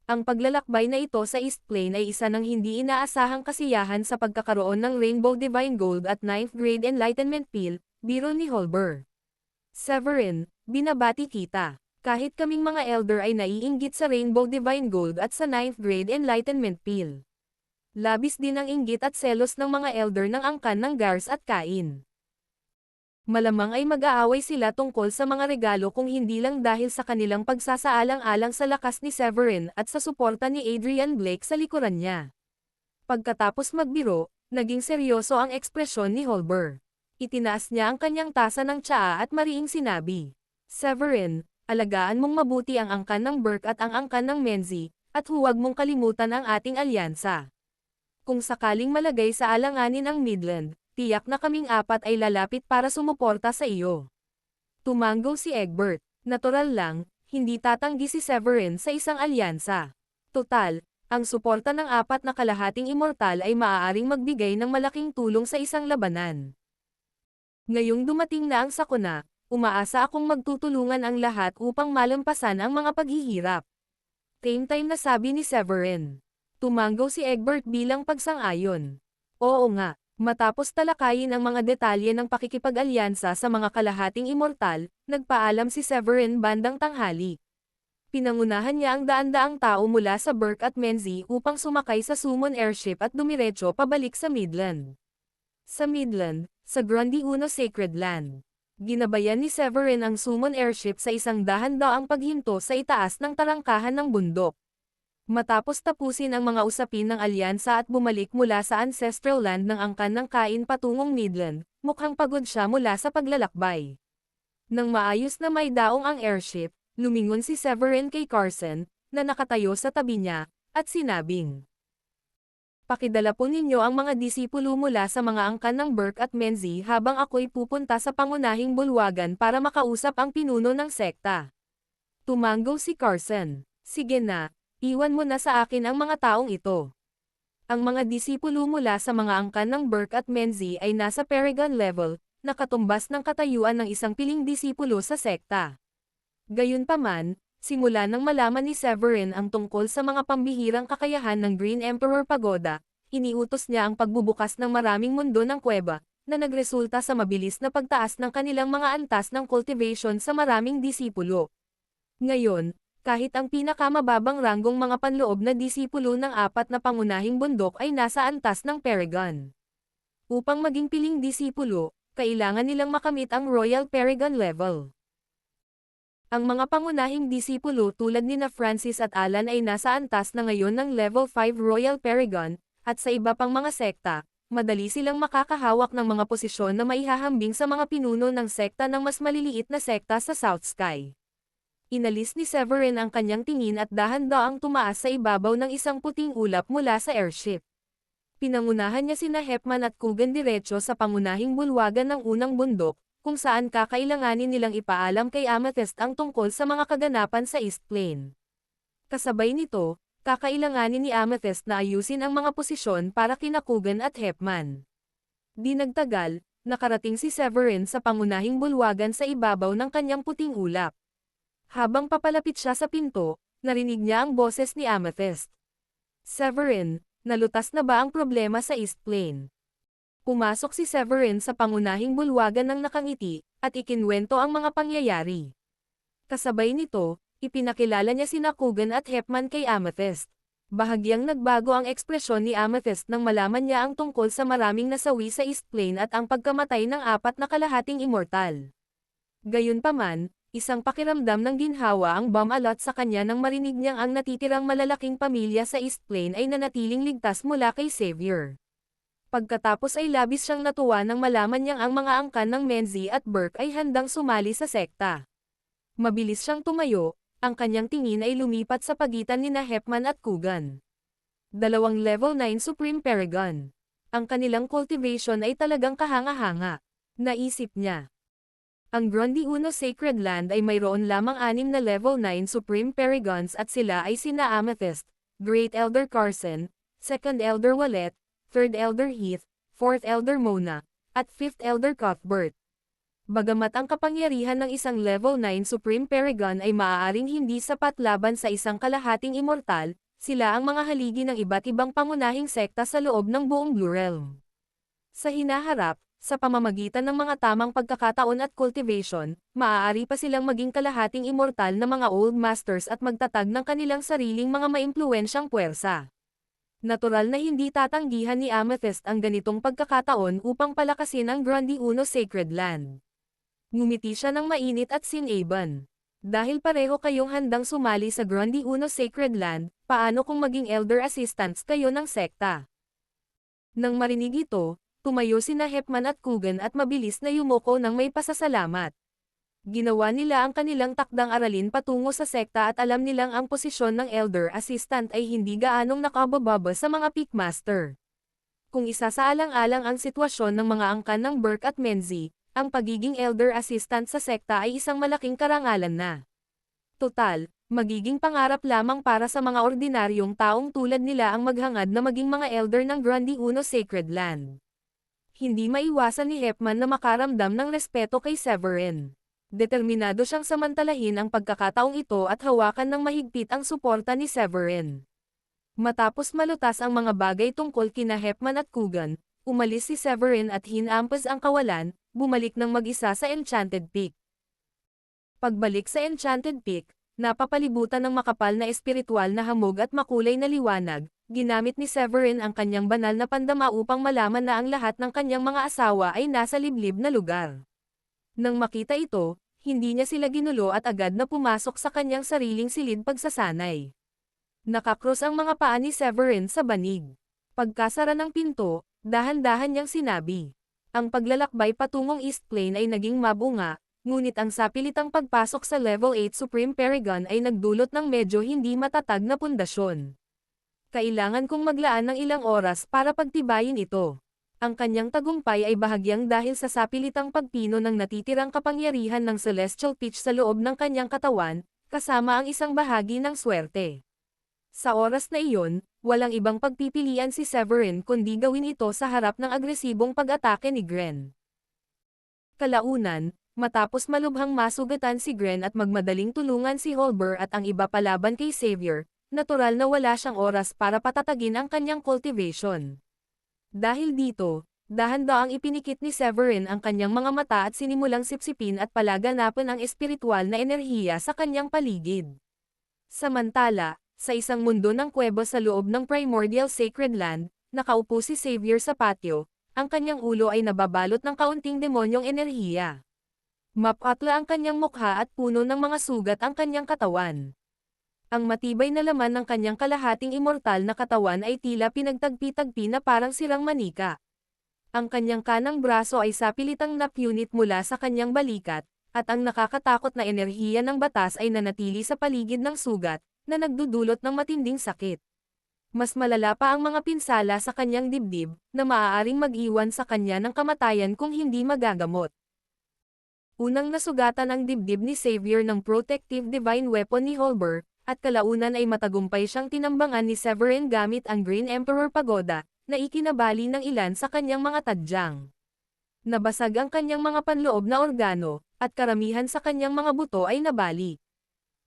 Ang paglalakbay na ito sa East Plain ay isa ng hindi inaasahang kasiyahan sa pagkakaroon ng Rainbow Divine Gold at 9th grade Enlightenment Pill, biro ni Holber. Severin, binabati kita. Kahit kaming mga elder ay naiinggit sa Rainbow Divine Gold at sa 9th grade Enlightenment Pill. Labis din ang inggit at selos ng mga elder ng angkan ng Gars at Cain. Malamang ay mag-aaway sila tungkol sa mga regalo kung hindi lang dahil sa kanilang pagsasaalang-alang sa lakas ni Severin at sa suporta ni Adrian Blake sa likuran niya. Pagkatapos magbiro, naging seryoso ang ekspresyon ni Holber. Itinaas niya ang kanyang tasa ng tsaa at mariing sinabi, "Severin, alagaan mong mabuti ang angkan ng Burke at ang angkan ng Menzi, at huwag mong kalimutan ang ating alyansa. Kung sakaling malagay sa alanganin ang Midland, tiyak na kaming apat ay lalapit para sumuporta sa iyo." Tumango si Egbert. Natural lang, hindi tatanggi si Severin sa isang alyansa. Total, ang suporta ng 4 na kalahating immortal ay maaaring magbigay ng malaking tulong sa isang labanan. Ngayong dumating na ang sakuna, umaasa akong magtutulungan ang lahat upang malampasan ang mga paghihirap. Same time na sabi ni Severin. Tumango si Egbert bilang pagsang-ayon. Oo nga, matapos talakayin ang mga detalye ng pakikipag-alyansa sa mga kalahating immortal, nagpaalam si Severin bandang tanghali. Pinangunahan niya ang daan-daang tao mula sa Burke at Menzie upang sumakay sa summon airship at dumiretso pabalik sa Midland. Sa Midland, sa Grundy Uno Sacred Land. Ginabayan ni Severin ang summon airship sa isang dahan-daang paghinto sa itaas ng tarangkahan ng bundok. Matapos tapusin ang mga usapin ng alyansa at bumalik mula sa ancestral land ng angkan ng Kain patungong Midland, mukhang pagod siya mula sa paglalakbay. Nang maayos na may daong ang airship, lumingon si Severin kay Carson, na nakatayo sa tabi niya, at sinabing, "Pakidala po ninyo ang mga disipulo mula sa mga angkan ng Burke at Menzie habang ako'y pupunta sa pangunahing bulwagan para makausap ang pinuno ng sekta." Tumango si Carson. "Sige na, iwan mo na sa akin ang mga taong ito." Ang mga disipulo mula sa mga angkan ng Burke at Menzie ay nasa Paragon level, na katumbas ng katayuan ng isang piling disipulo sa sekta. Gayunpaman, simula nang malaman ni Severin ang tungkol sa mga pambihirang kakayahan ng Green Emperor Pagoda, iniutos niya ang pagbubukas ng maraming mundo ng kuweba, na nagresulta sa mabilis na pagtaas ng kanilang mga antas ng cultivation sa maraming disipulo. Ngayon, kahit ang pinakamababang ranggong mga panloob na disipulo ng 4 na pangunahing bundok ay nasa antas ng Paragon. Upang maging piling disipulo, kailangan nilang makamit ang Royal Paragon level. Ang mga pangunahing disipulo tulad nina Francis at Alan ay nasa antas na ngayon ng Level 5 Royal Paragon, at sa iba pang mga sekta, madali silang makakahawak ng mga posisyon na maihahambing sa mga pinuno ng sekta ng mas maliliit na sekta sa South Sky. Inalis ni Severin ang kanyang tingin at dahan-daang tumaas sa ibabaw ng isang puting ulap mula sa airship. Pinangunahan niya sina Hepman at Coogan diretso sa pangunahing bulwagan ng unang bundok, kung saan kakailanganin nilang ipaalam kay Amethyst ang tungkol sa mga kaganapan sa East Plain. Kasabay nito, kakailanganin ni Amethyst na ayusin ang mga posisyon para kina Coogan at Hepman. Di nagtagal, nakarating si Severin sa pangunahing bulwagan sa ibabaw ng kanyang puting ulap. Habang papalapit siya sa pinto, narinig niya ang boses ni Amethyst. "Severin, nalutas na ba ang problema sa East Plain?" Pumasok si Severin sa pangunahing bulwagan ng nakangiti, at ikinwento ang mga pangyayari. Kasabay nito, ipinakilala niya sina Coogan at Hepman kay Amethyst. Bahagyang nagbago ang ekspresyon ni Amethyst nang malaman niya ang tungkol sa maraming nasawi sa East Plain at ang pagkamatay ng 4 na kalahating immortal. Gayunpaman, isang pakiramdam ng ginhawa ang bumalot sa kanya nang marinig niyang ang natitirang malalaking pamilya sa East Plain ay nanatiling ligtas mula kay Xavier. Pagkatapos ay labis siyang natuwa nang malaman niyang ang mga angkan ng Menzie at Burke ay handang sumali sa sekta. Mabilis siyang tumayo, ang kanyang tingin ay lumipat sa pagitan nina Hepman at Coogan. 2 Level 9 Supreme Paragon. Ang kanilang cultivation ay talagang kahanga-hanga. Naisip niya. Ang Grundy Uno Sacred Land ay mayroon lamang 6 na Level 9 Supreme Paragons at sila ay sina Amethyst, Great Elder Carson, Second Elder Wallet, Third Elder Heath, Fourth Elder Mona, at Fifth Elder Cuthbert. Bagamat ang kapangyarihan ng isang Level 9 Supreme Paragon ay maaaring hindi sapat laban sa isang kalahating immortal, sila ang mga haligi ng iba't ibang pangunahing sekta sa loob ng buong Blue Realm. Sa hinaharap, sa pamamagitan ng mga tamang pagkakataon at cultivation, maaari pa silang maging kalahating immortal na mga Old Masters at magtatag ng kanilang sariling mga maimpluwensyang puwersa. Natural na hindi tatanggihan ni Amethyst ang ganitong pagkakataon upang palakasin ang Grundy Uno Sacred Land. Ngumiti siya ng mainit at sinaban. Dahil pareho kayong handang sumali sa Grundy Uno Sacred Land, paano kung maging elder assistants kayo ng sekta? Nang marinig ito, tumayo sina Hepman at Coogan at mabilis na yumuko ng may pasasalamat. Ginawa nila ang kanilang takdang aralin patungo sa sekta at alam nilang ang posisyon ng Elder Assistant ay hindi gaanong nakabababa sa mga Peakmaster. Kung isasaalang-alang ang sitwasyon ng mga angkan ng Burke at Menzie, ang pagiging elder assistant sa sekta ay isang malaking karangalan na. Total, magiging pangarap lamang para sa mga ordinaryong taong tulad nila ang maghangad na maging mga elder ng Grandi Uno Sacred Land. Hindi maiwasan ni Hepman na makaramdam ng respeto kay Severin. Determinado siyang samantalahin ang pagkakataong ito at hawakan ng mahigpit ang suporta ni Severin. Matapos malutas ang mga bagay tungkol kina Hepman at Coogan, umalis si Severin at hinampas ang kawalan, bumalik ng mag-isa sa Enchanted Peak. Pagbalik sa Enchanted Peak, napapalibutan ng makapal na espiritual na hamog at makulay na liwanag, ginamit ni Severin ang kanyang banal na pandama upang malaman na ang lahat ng kanyang mga asawa ay nasa liblib na lugar. Nang makita ito, hindi niya sila ginulo at agad na pumasok sa kanyang sariling silid pagsasanay. Nakakros ang mga paa ni Severin sa banig. Pagkasara ng pinto, dahan-dahan niyang sinabi. Ang paglalakbay patungong East Plain ay naging mabunga, ngunit ang sapilitang pagpasok sa Level 8 Supreme Paragon ay nagdulot ng medyo hindi matatag na pundasyon. Kailangan kong maglaan ng ilang oras para pagtibayin ito. Ang kanyang tagumpay ay bahagyang dahil sa sapilitang pagpino ng natitirang kapangyarihan ng Celestial Pitch sa loob ng kanyang katawan, kasama ang isang bahagi ng swerte. Sa oras na iyon, walang ibang pagpipilian si Severin kundi gawin ito sa harap ng agresibong pag-atake ni Gren. Kalaunan, matapos malubhang masugatan si Gren at magmadaling tulungan si Holber at ang iba palaban kay Xavier, natural na wala siyang oras para patatagin ang kanyang cultivation. Dahil dito, dahan-daang ipinikit ni Severin ang kanyang mga mata at sinimulang sipsipin at palaganapan ang espiritual na enerhiya sa kanyang paligid. Samantala, sa isang mundo ng kuweba sa loob ng Primordial Sacred Land, nakaupo si Xavier sa patio, ang kanyang ulo ay nababalot ng kaunting demonyong enerhiya. Mapatla ang kanyang mukha at puno ng mga sugat ang kanyang katawan. Ang matibay na laman ng kanyang kalahating immortal na katawan ay tila pinagtagpi-tagpi na parang sirang manika. Ang kanyang kanang braso ay sapilitang napunit mula sa kanyang balikat, at ang nakakatakot na enerhiya ng batas ay nanatili sa paligid ng sugat, na nagdudulot ng matinding sakit. Mas malala pa ang mga pinsala sa kanyang dibdib, na maaaring mag-iwan sa kanya ng kamatayan kung hindi magagamot. Unang nasugatan ang dibdib ni Xavier ng protective divine weapon ni Holber, at kalaunan ay matagumpay siyang tinambangan ni Severin gamit ang Green Emperor Pagoda, na ikinabali ng ilan sa kanyang mga tadyang. Nabasag ang kanyang mga panloob na organo, at karamihan sa kanyang mga buto ay nabali.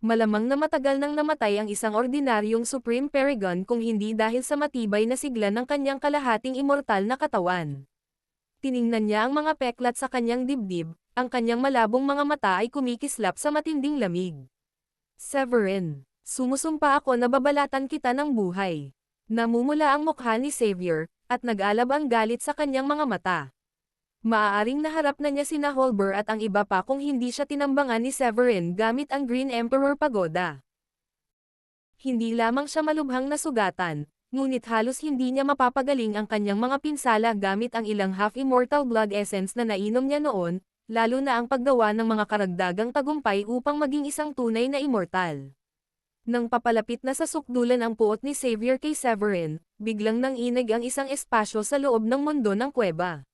Malamang na matagal nang namatay ang isang ordinaryong Supreme Paragon kung hindi dahil sa matibay na sigla ng kanyang kalahating immortal na katawan. Tiningnan niya ang mga peklat sa kanyang dibdib, ang kanyang malabong mga mata ay kumikislap sa matinding lamig. Severin, sumusumpa ako na babalatan kita ng buhay. Namumula ang mukha ni Xavier, at nag-alab ang galit sa kanyang mga mata. Maaaring naharap na niya sina Holber at ang iba pa kung hindi siya tinambangan ni Severin gamit ang Green Emperor Pagoda. Hindi lamang siya malubhang nasugatan, ngunit halos hindi niya mapapagaling ang kanyang mga pinsala gamit ang ilang half-immortal blood essence na nainom niya noon, lalo na ang paggawa ng mga karagdagang tagumpay upang maging isang tunay na immortal. Nang papalapit na sa sukdulan ang puot ni Xavier kay Severin, biglang nanginig ang isang espasyo sa loob ng mundo ng kuweba.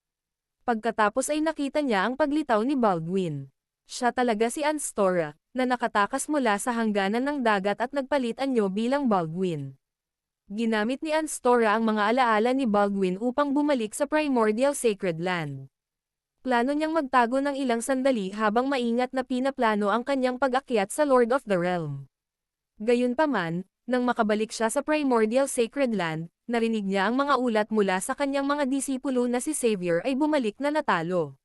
Pagkatapos ay nakita niya ang paglitaw ni Baldwin. Siya talaga si Anstora, na nakatakas mula sa hangganan ng dagat at nagpalit anyo bilang Baldwin. Ginamit ni Anstora ang mga alaala ni Baldwin upang bumalik sa Primordial Sacred Land. Plano niyang magtago ng ilang sandali habang maingat na pinaplano ang kanyang pag-akyat sa Lord of the Realm. Gayunpaman, nang makabalik siya sa Primordial Sacred Land, narinig niya ang mga ulat mula sa kanyang mga disipulo na si Xavier ay bumalik na natalo.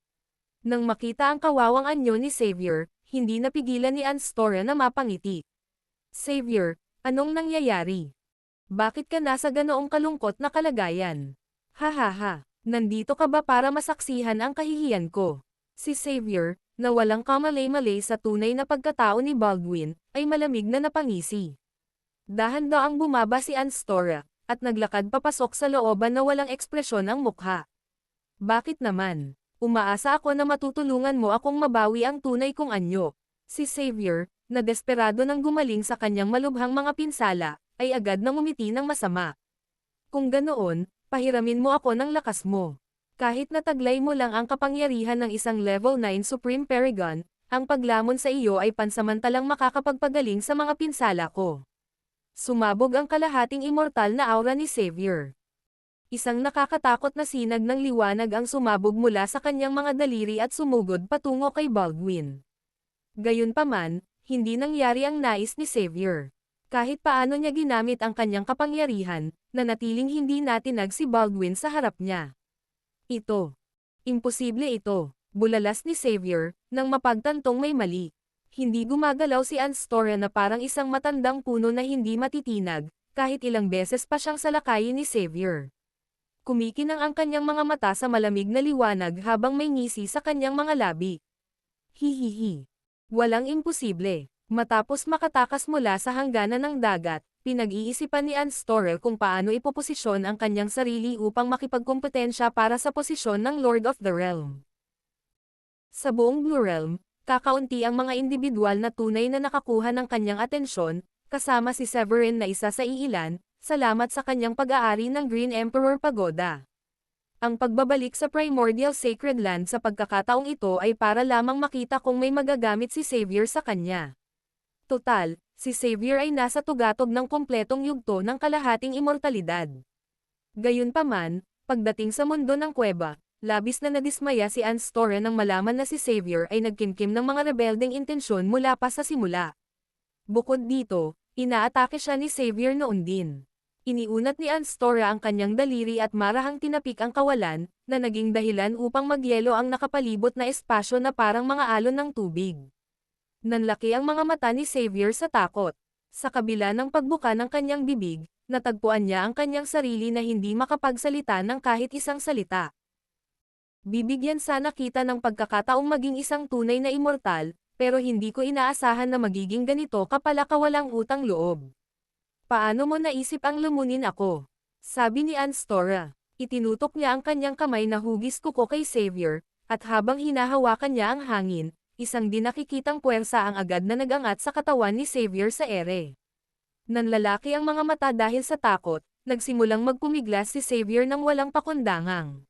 Nang makita ang kawawang anyo ni Xavier, hindi napigilan ni Anstora na mapangiti. Xavier, anong nangyayari? Bakit ka nasa ganoong kalungkot na kalagayan? Hahaha, nandito ka ba para masaksihan ang kahihiyan ko? Si Xavier, na walang kamalay-malay sa tunay na pagkatao ni Baldwin, ay malamig na napangisi. Dahan-daang bumaba si Anstora, at naglakad papasok sa looban na walang ekspresyon ang mukha. Bakit naman? Umaasa ako na matutulungan mo akong mabawi ang tunay kong anyo. Si Xavier, na desperado nang gumaling sa kanyang malubhang mga pinsala, ay agad nang umiti ng masama. Kung ganoon, pahiramin mo ako ng lakas mo. Kahit nataglay mo lang ang kapangyarihan ng isang level 9 Supreme Paragon, ang paglamon sa iyo ay pansamantalang makakapagpagaling sa mga pinsala ko. Sumabog ang kalahating immortal na aura ni Xavier. Isang nakakatakot na sinag ng liwanag ang sumabog mula sa kanyang mga daliri at sumugod patungo kay Baldwin. Gayunpaman, hindi nangyari ang nais ni Xavier. Kahit paano niya ginamit ang kanyang kapangyarihan, nanatiling hindi natinag si Baldwin sa harap niya. Imposible ito, bulalas ni Xavier, nang mapagtantong may mali. Hindi gumagalaw si Anstora na parang isang matandang puno na hindi matitinag, kahit ilang beses pa siyang salakayin ni Xavier. Kumikinang ang kanyang mga mata sa malamig na liwanag habang may ngisi sa kanyang mga labi. Hihihi. Walang imposible. Matapos makatakas mula sa hangganan ng dagat, pinag-iisipan ni Anstora kung paano ipoposisyon ang kanyang sarili upang makipagkompetensya para sa posisyon ng Lord of the Realm. Sa buong Blue Realm, kakaunti ang mga individual na tunay na nakakuha ng kanyang atensyon, kasama si Severin na isa sa iilan, salamat sa kanyang pag-aari ng Green Emperor Pagoda. Ang pagbabalik sa Primordial Sacred Land sa pagkakataong ito ay para lamang makita kung may magagamit si Xavier sa kanya. Total, si Xavier ay nasa tugatog ng kumpletong yugto ng kalahating immortalidad. Gayunpaman, pagdating sa mundo ng kuweba, labis na nadismaya si Anstora nang malaman na si Xavier ay nagkimkim ng mga rebeldeng intensyon mula pa sa simula. Bukod dito, inaatake siya ni Xavier noon din. Iniunat ni Anstora ang kanyang daliri at marahang tinapik ang kawalan, na naging dahilan upang magyelo ang nakapalibot na espasyo na parang mga alon ng tubig. Nanlaki ang mga mata ni Xavier sa takot. Sa kabila ng pagbuka ng kanyang bibig, natagpuan niya ang kanyang sarili na hindi makapagsalita ng kahit isang salita. Bibigyan sana kita ng pagkakataong maging isang tunay na immortal, pero hindi ko inaasahan na magiging ganito kapala kawalang utang loob. Paano mo naisip ang lumunin ako? Sabi ni Anstora. Itinutok niya ang kanyang kamay na hugis kuko kay Xavier, at habang hinahawakan niya ang hangin, isang di nakikitang puwersa ang agad na nagangat sa katawan ni Xavier sa ere. Nanlalaki ang mga mata dahil sa takot, nagsimulang magpumiglas si Xavier nang walang pakundangang.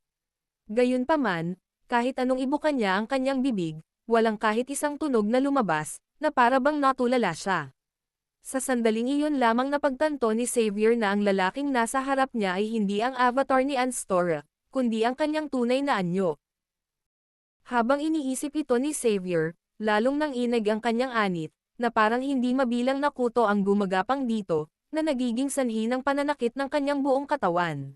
Gayunpaman, kahit anong ibuka niya ang kanyang bibig, walang kahit isang tunog na lumabas, na para bang natulala siya. Sa sandaling iyon lamang napagtanto ni Xavier na ang lalaking nasa harap niya ay hindi ang avatar ni Anstora, kundi ang kanyang tunay na anyo. Habang iniisip ito ni Xavier, lalong nanginig ang kanyang anit, na parang hindi mabilang na kuto ang gumagapang dito, na nagiging sanhi ng pananakit ng kanyang buong katawan.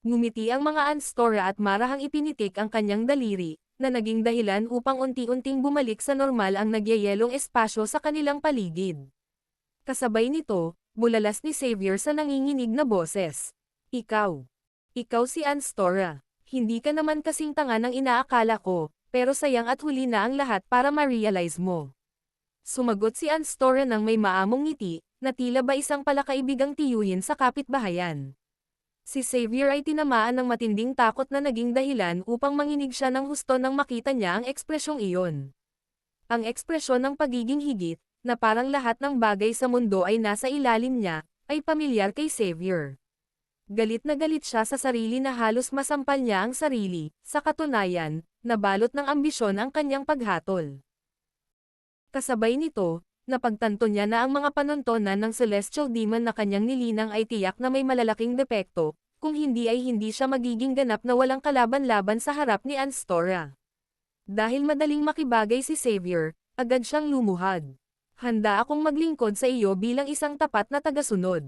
Ngumiti ang mga Anstora at marahang ipinitik ang kanyang daliri, na naging dahilan upang unti-unting bumalik sa normal ang nagyayelong espasyo sa kanilang paligid. Kasabay nito, bulalas ni Xavier sa nanginginig na boses. Ikaw si Anstora. Hindi ka naman kasing tanga ng inaakala ko, pero sayang at huli na ang lahat para ma-realize mo. Sumagot si Anstora nang may maamong ngiti, na tila ba isang palakaibigang tiyuhin sa kapitbahayan. Si Xavier ay tinamaan ng matinding takot na naging dahilan upang manginig siya ng husto nang makita niya ang ekspresyong iyon. Ang ekspresyon ng pagiging higit, na parang lahat ng bagay sa mundo ay nasa ilalim niya, ay pamilyar kay Xavier. Galit na galit siya sa sarili na halos masampal niya ang sarili, sa katunayan, nabalot ng ambisyon ang kanyang paghatol. Kasabay nito, napagtanto niya na ang mga panuntunan ng Celestial Demon na kanyang nilinang ay tiyak na may malalaking depekto, kung hindi ay hindi siya magiging ganap na walang kalaban-laban sa harap ni Anstora. Dahil madaling makibagay si Xavier, agad siyang lumuhad. Handa akong maglingkod sa iyo bilang isang tapat na tagasunod.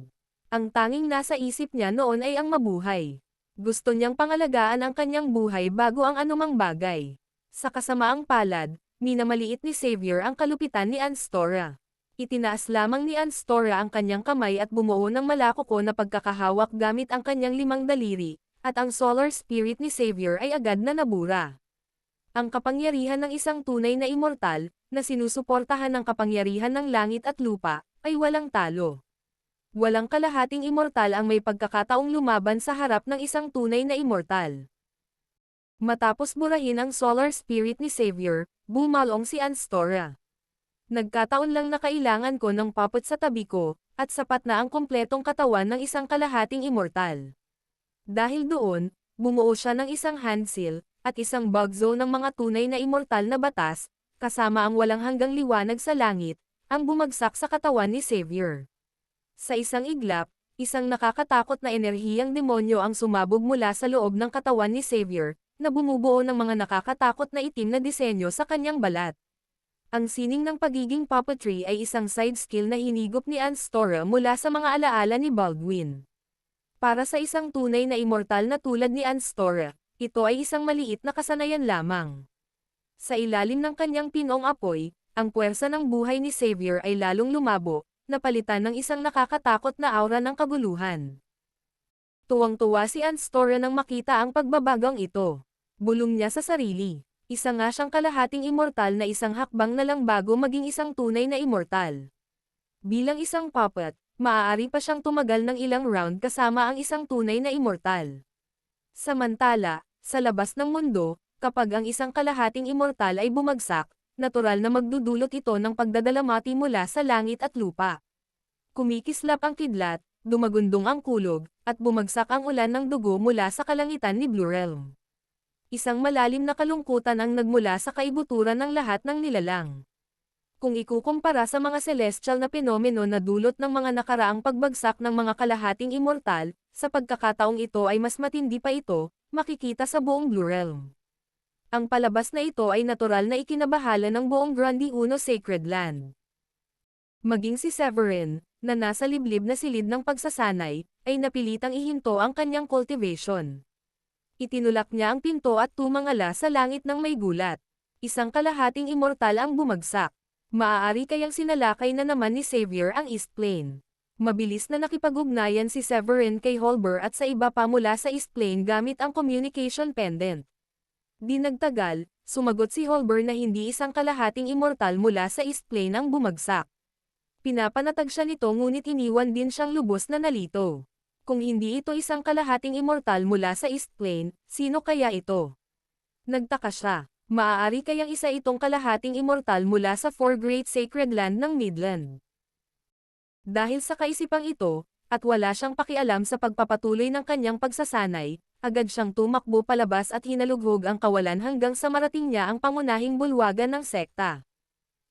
Ang tanging nasa isip niya noon ay ang mabuhay. Gusto niyang pangalagaan ang kanyang buhay bago ang anumang bagay. Sa kasamaang palad, minamaliit ni Xavier ang kalupitan ni Anstora. Itinaas lamang ni Anstora ang kanyang kamay at bumuo ng malakoko na pagkakahawak gamit ang kanyang 5 daliri, at ang Solar Spirit ni Xavier ay agad na nabura. Ang kapangyarihan ng isang tunay na immortal, na sinusuportahan ng kapangyarihan ng langit at lupa, ay walang talo. Walang kalahating immortal ang may pagkakataong lumaban sa harap ng isang tunay na immortal. Matapos burahin ang Solar Spirit ni Xavier, bumalong si Anstora. Nagkataon lang na kailangan ko ng puppet sa tabi ko, at sapat na ang kumpletong katawan ng isang kalahating immortal. Dahil doon, Bumuo siya ng isang handsil, at isang bug zone ng mga tunay na immortal na batas, kasama ang walang hanggang liwanag sa langit, ang bumagsak sa katawan ni Xavier. Sa isang iglap, isang nakakatakot na enerhiyang demonyo ang sumabog mula sa loob ng katawan ni Xavier, na bumubuo ng mga nakakatakot na itim na disenyo sa kanyang balat. Ang sining ng pagiging puppetry ay isang side skill na hinigop ni Anstora mula sa mga alaala ni Baldwin. Para sa isang tunay na immortal na tulad ni Anstora, ito ay isang maliit na kasanayan lamang. Sa ilalim ng kanyang pinong apoy, ang puwersa ng buhay ni Xavier ay lalong lumabo, napalitan ng isang nakakatakot na aura ng kaguluhan. Tuwang-tuwa si Anstora nang makita ang pagbabagong ito. Bulong niya sa sarili. Isa nga siyang kalahating immortal na isang hakbang na lang bago maging isang tunay na immortal. Bilang isang puppet, maaari pa siyang tumagal ng ilang round kasama ang isang tunay na immortal. Samantala, sa labas ng mundo, kapag ang isang kalahating immortal ay bumagsak, natural na magdudulot ito ng pagdadalamati mula sa langit at lupa. Kumikislap ang kidlat, dumagundong ang kulog, at bumagsak ang ulan ng dugo mula sa kalangitan ni Blue Realm. Isang malalim na kalungkutan ang nagmula sa kaibuturan ng lahat ng nilalang. Kung ikukumpara sa mga celestial na penomeno na dulot ng mga nakaraang pagbagsak ng mga kalahating immortal, sa pagkakataong ito ay mas matindi pa ito, makikita sa buong Blue Realm. Ang palabas na ito ay natural na ikinabahala ng buong Grundy Uno Sacred Land. Maging si Severin, na nasa liblib na silid ng pagsasanay, ay napilitang ihinto ang kanyang cultivation. Itinulak niya ang pinto at tumangala sa langit ng may gulat. Isang kalahating immortal ang bumagsak. Maaari kayang sinalakay na naman ni Xavier ang East Plane. Mabilis na nakipag-ugnayan si Severin kay Holber at sa iba pa mula sa East Plane gamit ang communication pendant. Di nagtagal, sumagot si Holber na hindi isang kalahating immortal mula sa East Plane ang bumagsak. Pinapanatag siya nito ngunit iniwan din siyang lubos na nalito. Kung hindi ito isang kalahating immortal mula sa East Plane, sino kaya ito? Nagtaka siya. Maaari kayang isa itong kalahating immortal mula sa Four Great Sacred Land ng Midland. Dahil sa kaisipang ito, at wala siyang pakialam sa pagpapatuloy ng kanyang pagsasanay, agad siyang tumakbo palabas at hinalughog ang kawalan hanggang sa marating niya ang pangunahing bulwagan ng sekta.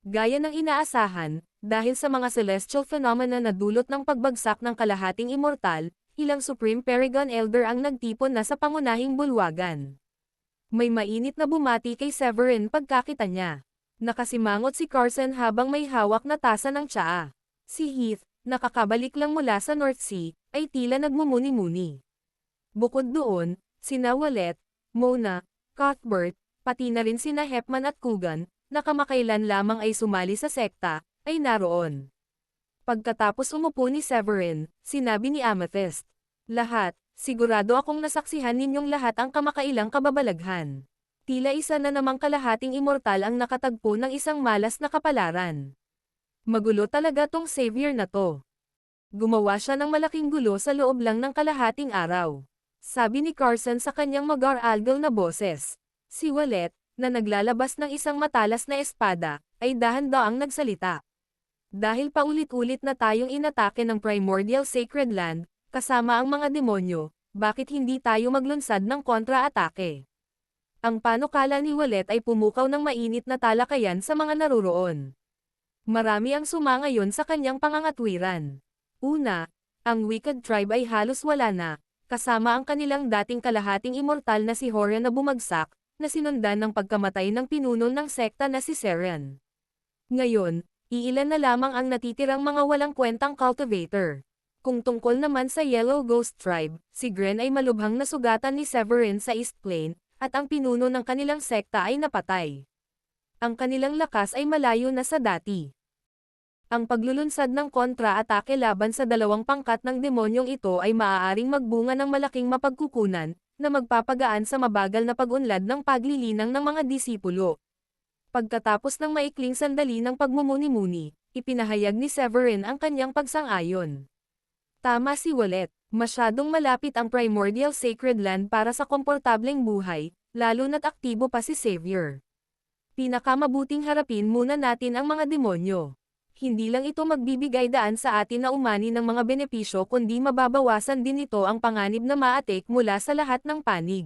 Gaya ng inaasahan, dahil sa mga celestial phenomena na dulot ng pagbagsak ng kalahating immortal, ilang Supreme Paragon Elder ang nagtipon na sa pangunahing bulwagan. May mainit na bumati kay Severin pagkakita niya. Nakasimangot si Carson habang may hawak na tasa ng tsaa. Si Heath, nakakabalik lang mula sa North Sea, ay tila nagmumuni-muni. Bukod doon, sina Wallet, Mona, Cuthbert, pati na rin sina Hepman at Coogan, na kamakailan lamang ay sumali sa sekta, ay naroon. Pagkatapos umupo ni Severin, sinabi ni Amethyst, "Lahat, sigurado akong nasaksihan ninyong lahat ang kamakailang kababalaghan. Tila isa na namang kalahating immortal ang nakatagpo ng isang malas na kapalaran. Magulo talaga tong Xavier na to. Gumawa siya ng malaking gulo sa loob lang ng kalahating araw." Sabi ni Carson sa kanyang magar-algal na boses. Si Wallet, na naglalabas ng isang matalas na espada, ay dahan-daang nagsalita. "Dahil paulit-ulit na tayong inatake ng Primordial Sacred Land, kasama ang mga demonyo, bakit hindi tayo maglunsad ng kontra-atake?" Ang panukala ni Wallet ay pumukaw ng mainit na talakayan sa mga naruroon. Marami ang sumangayon sa kanyang pangangatwiran. Una, ang Wicked Tribe ay halos wala na, kasama ang kanilang dating kalahating immortal na si Horan na bumagsak, na sinundan ng pagkamatay ng pinuno ng sekta na si Seren. Ngayon, iilan na lamang ang natitirang mga walang kwentang cultivator. Kung tungkol naman sa Yellow Ghost Tribe, si Gren ay malubhang nasugatan ni Severin sa East Plane, at ang pinuno ng kanilang sekta ay napatay. Ang kanilang lakas ay malayo na sa dati. Ang paglulunsad ng kontra-atake laban sa dalawang pangkat ng demonyong ito ay maaaring magbunga ng malaking mapagkukunan, na magpapagaan sa mabagal na pag-unlad ng paglilinang ng mga disipulo. Pagkatapos ng maikling sandali ng pagmumuni-muni, ipinahayag ni Severin ang kanyang pagsang-ayon. Tama si Wallet, masyadong malapit ang Primordial Sacred Land para sa komportableng buhay, lalo na't aktibo pa si Xavier. Pinakamabuting harapin muna natin ang mga demonyo. Hindi lang ito magbibigay daan sa atin na umani ng mga benepisyo kundi mababawasan din ito ang panganib na maatik mula sa lahat ng panig.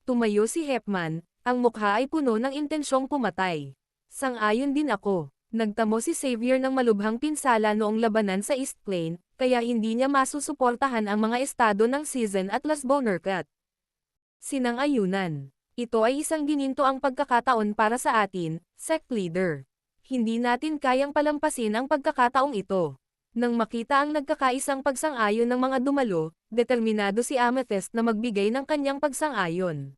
Tumayo si Hepman, ang mukha ay puno ng intensyong pumatay. Sang-ayon din ako. Nagtamo si Xavier ng malubhang pinsala noong labanan sa East Plain, kaya hindi niya masusuportahan ang mga estado ng Season at Las Bonercat. Sinang-ayunan. Ito ay isang gininto ang pagkakataon para sa atin, sect leader. Hindi natin kayang palampasin ang pagkakataong ito. Nang makita ang nagkakaisang pagsang-ayon ng mga dumalo, determinado si Amethyst na magbigay ng kanyang pagsang-ayon.